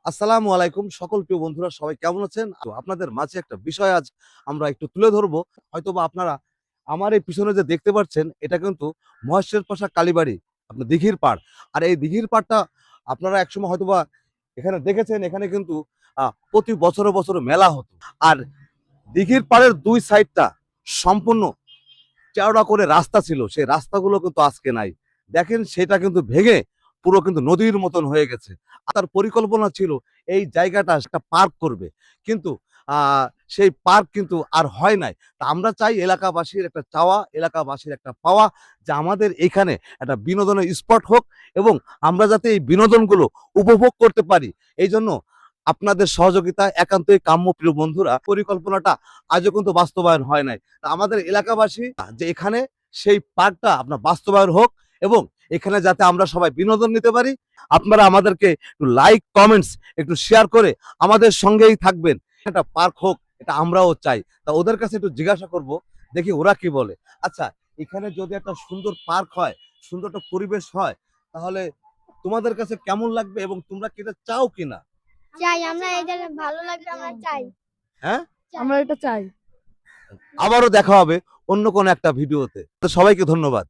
আসসালামু আলাইকুম সকল প্রিয় বন্ধুরা, সবাই কেমন আছেন? তো আপনাদের মাঝে একটা বিষয় আজ আমরা একটু তুলে ধরবো। হয়তোবা আপনারা আমার এই পিছনে যে দেখতে পাচ্ছেন, এটা কিন্তু মহেশের পাশা কালীবাড়ি, আপনার দিঘির পাড়। আর এই দিঘির পাড়টা আপনারা একসময় হয়তোবা এখানে দেখেছেন। এখানে কিন্তু প্রতি বছরে বছরে মেলা হতো। আর দিঘির পাড়ের দুই সাইডটা সম্পূর্ণ চওড়া করে রাস্তা ছিল, সেই রাস্তাগুলো কিন্তু আজকে নাই। দেখেন সেটা কিন্তু ভেঙে পুরো কিন্তু নদীর মতন হয়ে গেছে। তার পরিকল্পনা ছিল এই জায়গাটা একটা পার্ক করবে, কিন্তু সেই পার্ক কিন্তু আর হয় নাই। তা আমরা চাই এলাকাবাসীর একটা চাওয়া, এলাকাবাসীর একটা পাওয়া, যে আমাদের এখানে একটা বিনোদনের স্পট হোক এবং আমরা যাতে এই বিনোদনগুলো উপভোগ করতে পারি। এই জন্য আপনাদের সহযোগিতা একান্তই কাম্য প্রিয় বন্ধুরা। পরিকল্পনাটা আজও কিন্তু বাস্তবায়ন হয় নাই। তা আমাদের এলাকাবাসী যে এখানে সেই পার্কটা আপনার বাস্তবায়ন হোক এবং এখানে যাতে আমরা সবাই বিনোদন নিতে পারি। আপনারা আমাদেরকে একটু লাইক কমেন্টস একটু শেয়ার করে আমাদের সঙ্গেই থাকবেন। একটা পার্ক হোক, এটা আমরাও চাই। তা ওদের কাছে একটু জিজ্ঞাসা করব, দেখি ওরা কি বলে। আচ্ছা, এখানে যদি একটা সুন্দর পার্ক হয়, সুন্দর একটা পরিবেশ হয়, তাহলে তোমাদের কাছে কেমন লাগবে এবং তোমরা কি এটা চাও কিনা? চাই, আমরা এই জায়গায় ভালো লাগবে, আমরা চাই। হ্যাঁ, আমরা এটা চাই। আবারও দেখা হবে অন্য কোনো একটা ভিডিওতে। তো সবাইকে ধন্যবাদ।